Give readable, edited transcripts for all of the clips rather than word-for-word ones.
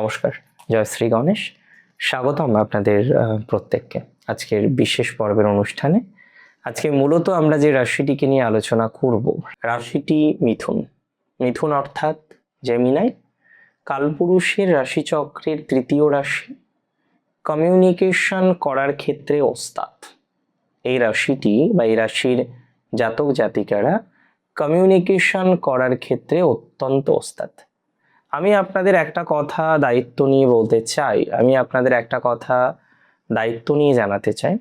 নমস্কার, জয় শ্রী গণেশ। স্বাগতম আপনাদের প্রত্যেককে আজকের বিশেষ পর্বের অনুষ্ঠানে। আজকে মূলত আমরা যে রাশিটিকে নিয়ে আলোচনা করব, রাশিটি মিথুন। মিথুন অর্থাৎ জেমিনাই, কালপুরুষের রাশিচক্রের তৃতীয় রাশি, কমিউনিকেশন করার ক্ষেত্রে ওস্তাদ। এই রাশিটি বা এই রাশির জাতক জাতিকারা কমিউনিকেশন করার ক্ষেত্রে অত্যন্ত ওস্তাদ। আমি আপনাদের একটা কথা দায়িত্ব নিয়ে বলতে চাই, জানাতে চাই,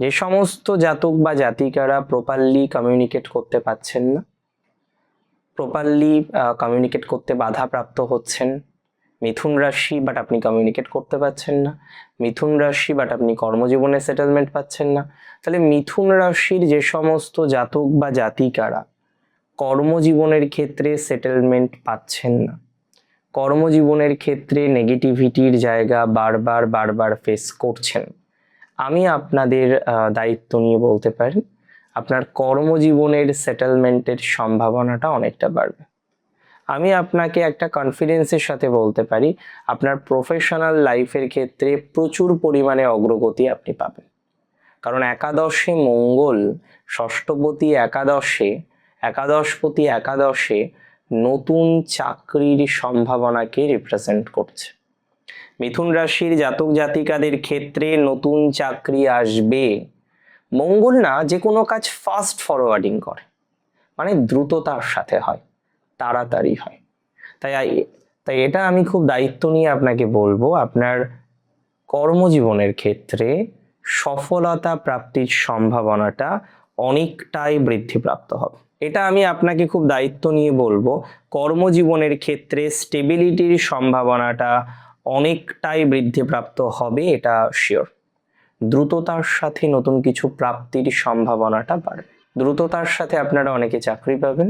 যে সমস্ত জাতক বা জাতিকারা প্রপারলি কমিউনিকেট করতে পারছেন না, প্রপারলি কমিউনিকেট করতে বাধাপ্রাপ্ত হচ্ছেন, মিথুন রাশি বাট আপনি কমিউনিকেট করতে পারছেন না, মিথুন রাশি বাট আপনি কর্মজীবনে সেটেলমেন্ট পাচ্ছেন না, তাহলে মিথুন রাশির যে সমস্ত জাতক বা জাতিকারা কর্মজীবনের ক্ষেত্রে সেটেলমেন্ট পাচ্ছেন না, কর্মজীবনের ক্ষেত্রে নেগেটিভিটির জায়গা বারবার ফেস করছেন, আমি আপনাদের দায়িত্ব নিয়ে বলতে পারি আপনার কর্মজীবনের সেটেলমেন্টের সম্ভাবনাটা অনেকটা বাড়বে। আমি আপনাকে একটা কনফিডেন্সের সাথে বলতে পারি আপনার প্রফেশনাল লাইফের ক্ষেত্রে প্রচুর পরিমাণে অগ্রগতি আপনি পাবেন। কারণ একাদশে মঙ্গল, ষষ্ঠপতি একাদশে নতুন চাকরির সম্ভাবনাকে রিপ্রেজেন্ট করছে। মিথুন রাশির জাতক জাতিকাদের ক্ষেত্রে নতুন চাকরি আসবে। মঙ্গল না যে কোনো কাজ ফাস্ট ফরওয়ার্ডিং করে, মানে দ্রুততার সাথে হয়, তাড়াতাড়ি হয়। তাই এটা আমি খুব দায়িত্ব নিয়ে আপনাকে বলবো, আপনার কর্মজীবনের ক্ষেত্রে সফলতা প্রাপ্তির সম্ভাবনাটা অনেকটাই বৃদ্ধিপ্রাপ্ত হবে। এটা আমি আপনাকে খুব দায়িত্ব নিয়ে বলবো, কর্মজীবনের ক্ষেত্রে স্টেবিলিটির সম্ভাবনাটা অনেকটাই বৃদ্ধিপ্রাপ্ত হবে, এটা শিওর। দ্রুততার সাথে নতুন কিছু প্রাপ্তির সম্ভাবনাটা বাড়বে। দ্রুততার সাথে আপনারা অনেকে চাকরি পাবেন,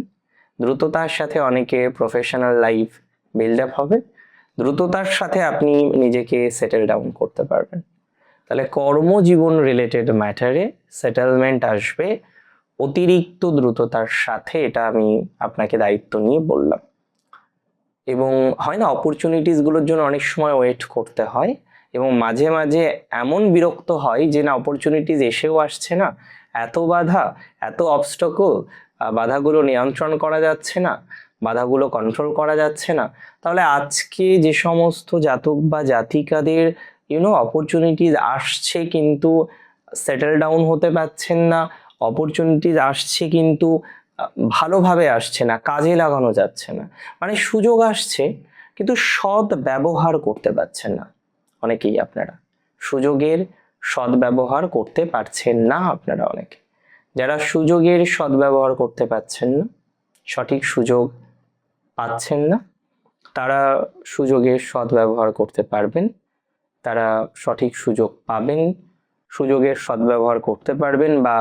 দ্রুততার সাথে অনেকে প্রফেশনাল লাইফ বিল্ড আপ হবে, দ্রুততার সাথে আপনি নিজেকে সেটেল ডাউন করতে পারবেন। তাহলে কর্মজীবন রিলেটেড ম্যাটারে সেটেলমেন্ট আসবে অতিরিক্ত দ্রুততার সাথে, এটা আমি আপনাকে দায়িত্ব নিয়ে বললাম। এবং হয় না, অপরচুনিটিসগুলোর জন্য অনেক সময় ওয়েট করতে হয় এবং মাঝে মাঝে এমন বিরক্ত হয় যে না, অপরচুনিটিস এসেও আসছে না, এত বাধা, এত অবস্টাকল, বাধাগুলো নিয়ন্ত্রণ করা যাচ্ছে না, বাধাগুলো কন্ট্রোল করা যাচ্ছে না। তাহলে আজকে যে সমস্ত জাতক বা জাতিকাদের অপরচুনিটিস আসছে কিন্তু সেটেল ডাউন হতে পারছেন না, অপরচুনিটিস আসছে কিন্তু ভালোভাবে আসছে না, কাজে লাগানো যাচ্ছে না, মানে সুযোগ আসছে কিন্তু সৎ ব্যবহার করতে পারছেন না অনেকেই। আপনারা সুযোগের সৎ ব্যবহার করতে পারছেন না, আপনারা অনেকে যারা সুযোগের সৎ ব্যবহার করতে পারছেন না, সঠিক সুযোগ পাচ্ছেন না, তারা সুযোগের সৎ ব্যবহার করতে পারবেন, তারা সঠিক সুযোগ পাবেন, সুযোগের সদ্ব্যবহার করতে পারবেন বা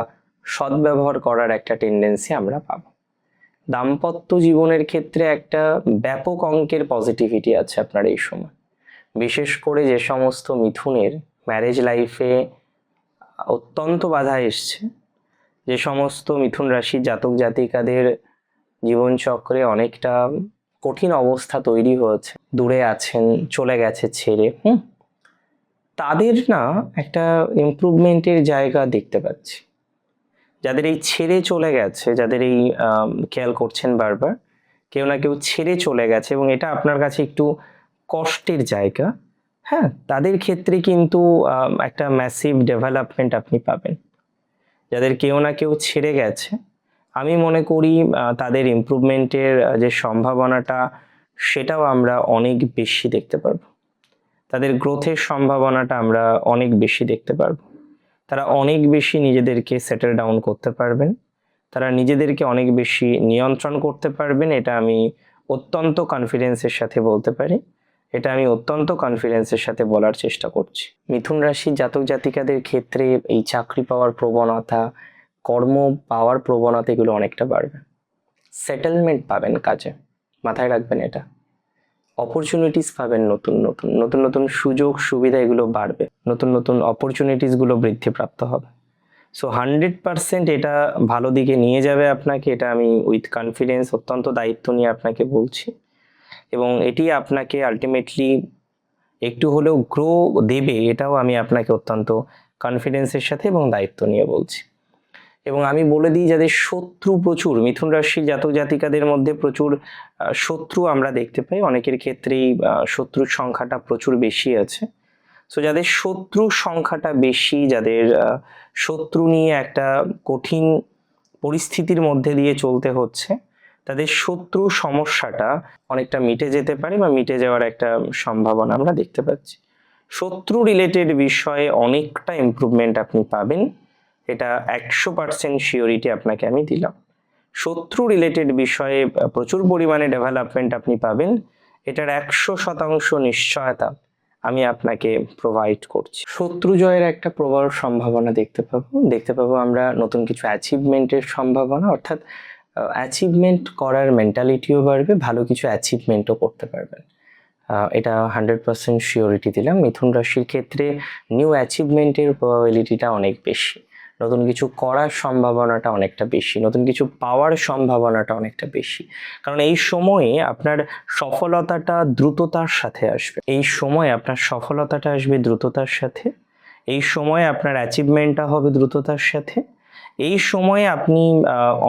সদ্ব্যবহার করার একটা টেন্ডেন্সি আমরা পাবো। দাম্পত্য জীবনের ক্ষেত্রে একটা ব্যাপক অঙ্কের পজিটিভিটি আছে আপনার এই সময়। বিশেষ করে যে সমস্ত মিথুনের ম্যারেজ লাইফে অত্যন্ত বাধা এসছে, যে সমস্ত মিথুন রাশির জাতক জাতিকাদের জীবনচক্রে অনেকটা কঠিন অবস্থা তৈরি হয়েছে, দূরে আছেন, চলে গেছে ছেড়ে, তাদের না একটা ইমপ্রুভমেন্টের জায়গা দেখতে পাচ্ছি। যাদের এই ছেড়ে চলে গেছে, যাদের এই খেয়াল করছেন বারবার কেউ না কেউ ছেড়ে চলে গেছে এবং এটা আপনার কাছে একটু কষ্টের জায়গা, হ্যাঁ, তাদের ক্ষেত্রে কিন্তু একটা ম্যাসিভ ডেভেলপমেন্ট আপনি পাবেন। যাদের কেউ না কেউ ছেড়ে গেছে, আমি মনে করি তাদের ইমপ্রুভমেন্টের যে সম্ভাবনাটা সেটাও আমরা অনেক বেশি দেখতে পারবো, তাদের গ্রোথের সম্ভাবনাটা আমরা অনেক বেশি দেখতে পারবো। তারা অনেক বেশি নিজেদেরকে সেটেল ডাউন করতে পারবেন, তারা নিজেদেরকে অনেক বেশি নিয়ন্ত্রণ করতে পারবেন, এটা আমি অত্যন্ত কনফিডেন্সের সাথে বলতে পারি, এটা আমি অত্যন্ত কনফিডেন্সের সাথে বলার চেষ্টা করছি। মিথুন রাশির জাতক জাতিকাদের ক্ষেত্রে এই চাকরি পাওয়ার প্রবণতা, কর্ম পাওয়ার প্রবণতা এগুলো অনেকটা বাড়বে। সেটেলমেন্ট পাবেন কাজে, মাথায় রাখবেন এটা। অপরচুনিটিস পাবেন, নতুন সুযোগ সুবিধা এগুলো বাড়বে, নতুন অপরচুনিটিসগুলো বৃদ্ধিপ্রাপ্ত হবে। সো 100% এটা ভালো দিকে নিয়ে যাবে আপনাকে, এটা আমি উইথ কনফিডেন্স অত্যন্ত দায়িত্ব নিয়ে আপনাকে বলছি। এবং এটি আপনাকে আলটিমেটলি একটু হলেও গ্রো দেবে, এটাও আমি আপনাকে অত্যন্ত কনফিডেন্সের সাথে এবং দায়িত্ব নিয়ে বলছি। এবং আমি বলে দিই, যাদের শত্রু প্রচুর, মিথুন রাশির জাতক জাতিকাদের মধ্যে প্রচুর শত্রু আমরা দেখতে পাই, অনেকের ক্ষেত্রেই শত্রুর সংখ্যাটা প্রচুর বেশি আছে। সো যাদের শত্রুর সংখ্যাটা বেশি, যাদের শত্রু নিয়ে একটা কঠিন পরিস্থিতির মধ্যে দিয়ে চলতে হচ্ছে, তাদের শত্রু সমস্যাটা অনেকটা মিটে যেতে পারে বা মিটে যাওয়ার একটা সম্ভাবনা আমরা দেখতে পাচ্ছি। শত্রু রিলেটেড বিষয়ে অনেকটা ইমপ্রুভমেন্ট আপনি পাবেন, এটা 100% শিওরিটি আপনাকে আমি দিলাম। শত্রু রিলেটেড বিষয়ে প্রচুর পরিমাণে ডেভেলপমেন্ট আপনি পাবেন, এটার 100% নিশ্চয়তা আমি আপনাকে প্রোভাইড করছি। শত্রু জয়ের একটা প্রবল সম্ভাবনা দেখতে পাবো আমরা নতুন কিছু অ্যাচিভমেন্টের সম্ভাবনা, অর্থাৎ অ্যাচিভমেন্ট করার মেন্টালিটিও বাড়বে, ভালো কিছু অ্যাচিভমেন্টও করতে পারবেন। এটা 100% শিওরিটি দিলাম। মিথুন রাশির ক্ষেত্রে নিউ অ্যাচিভমেন্টের প্রবাবিলিটিটা অনেক বেশি, নতুন কিছু করার সম্ভাবনাটা অনেকটা বেশি, নতুন কিছু পাওয়ার সম্ভাবনাটা অনেকটা বেশি। কারণ এই সময়ে আপনার সফলতাটা দ্রুততার সাথে আসবে, এই সময় আপনার সফলতাটা আসবে দ্রুততার সাথে, এই সময় আপনার অ্যাচিভমেন্টটা হবে দ্রুততার সাথে, এই সময়ে আপনি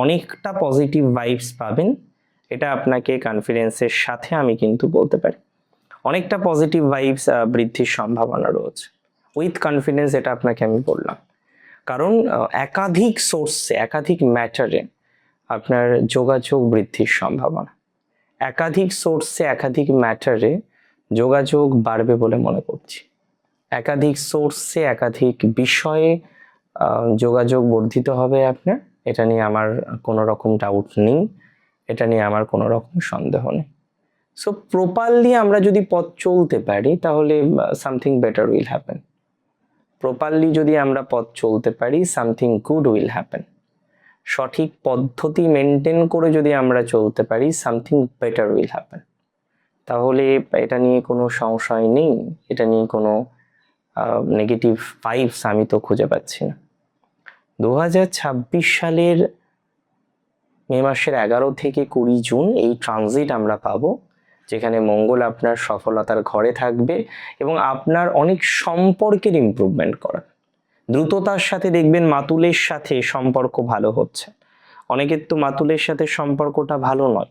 অনেকটা পজিটিভ ভাইবস পাবেন। এটা আপনাকে কনফিডেন্সের সাথে আমি কিন্তু বলতে পারি, অনেকটা পজিটিভ ভাইবস বৃদ্ধির সম্ভাবনা রয়েছে উইথ কনফিডেন্স, এটা আপনাকে আমি বললাম। কারণ একাধিক সোর্সে, একাধিক ম্যাটারে আপনার যোগাযোগ বৃদ্ধির সম্ভাবনা, একাধিক সোর্সে, একাধিক ম্যাটারে যোগাযোগ বাড়বে বলে মনে করছি। একাধিক সোর্সে, একাধিক বিষয়ে যোগাযোগ বর্ধিত হবে আপনার, এটা নিয়ে আমার কোনো রকম ডাউট নেই, এটা নিয়ে আমার কোনো রকম সন্দেহ নেই। সো প্রপারলি আমরা যদি পথ চলতে পারি তাহলে something better will happen. Properly যদি আমরা পথ চলতে পারি সামথিং গুড উইল হ্যাপেন। সঠিক পদ্ধতি মেনটেন করে যদি আমরা চলতে পারি সামথিং বেটার উইল হ্যাপেন। তাহলে এটা নিয়ে কোনো সংশয় নেই, এটা নিয়ে কোনো নেগেটিভ ভাইবস আমি তো খুঁজে পাচ্ছি না। 2026 সালের মে মাসের 11 থেকে 20 জুন এই ট্রানজিট আমরা পাবো, যেখানে মঙ্গল আপনার সফলতার ঘরে থাকবে এবং আপনার অনেক সম্পর্কের ইমপ্রুভমেন্ট করা। দ্রুততার সাথে দেখবেন মাতুলের সাথে সম্পর্ক ভালো হচ্ছে। অনেকের তো মাতুলের সাথে সম্পর্কটা ভালো নয়,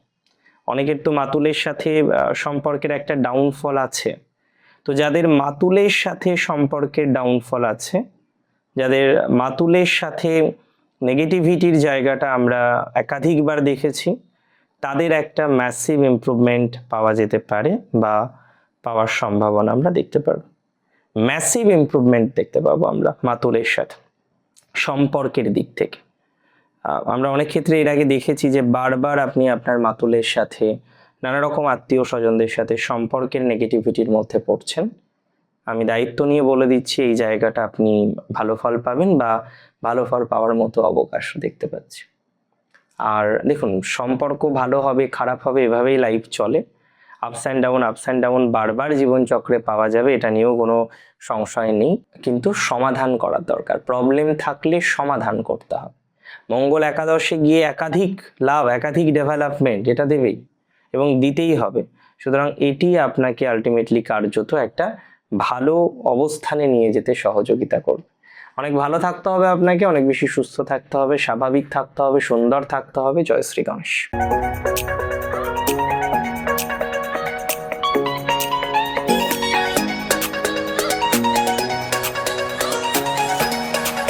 অনেকের তো মাতুলের সাথে সম্পর্কের একটা ডাউনফল আছে। তো যাদের মাতুলের সাথে সম্পর্কের ডাউনফল আছে, যাদের মাতুলের সাথে নেগেটিভিটির জায়গাটা আমরা একাধিকবার দেখেছি, তাদের একটা ম্যাসিভ ইমপ্রুভমেন্ট পাওয়া যেতে পারে বা পাওয়ার সম্ভাবনা আমরা দেখতে পারবো। ম্যাসিভ ইমপ্রুভমেন্ট দেখতে পাবো আমরা মাতুলের সাথে সম্পর্কের দিক থেকে। আমরা অনেক ক্ষেত্রে এর আগে দেখেছি যে বারবার আপনি আপনার মাতুলের সাথে, নানা রকম আত্মীয় স্বজনদের সাথে সম্পর্কের নেগেটিভিটির মধ্যে পড়ছেন। আমি দায়িত্ব নিয়ে বলে দিচ্ছি এই জায়গাটা আপনি ভালো ফল পাবেন বা ভালো ফল পাওয়ার মতো অবকাশ দেখতে পাচ্ছি। আর দেখুন, সম্পর্ক ভালো হবে খারাপ হবে এভাবেই লাইফ চলে, আপস অ্যান্ড ডাউন বারবার জীবনচক্রে পাওয়া যাবে, এটা নিয়েও কোনো সংশয় নেই। কিন্তু সমাধান করার দরকার, প্রবলেম থাকলে সমাধান করতে হবে। মঙ্গল একাদশে গিয়ে একাধিক লাভ, একাধিক ডেভেলপমেন্ট এটা দেবেই এবং দিতেই হবে। সুতরাং এটি আপনাকে আলটিমেটলি কার্যত একটা ভালো অবস্থানে নিয়ে যেতে সহযোগিতা করবে। অনেক ভালো থাকতে হবে আপনাকে, অনেক বেশি সুস্থ থাকতে হবে, স্বাভাবিক থাকতে হবে, সুন্দর থাকতে হবে। জয় শ্রী গণেশ।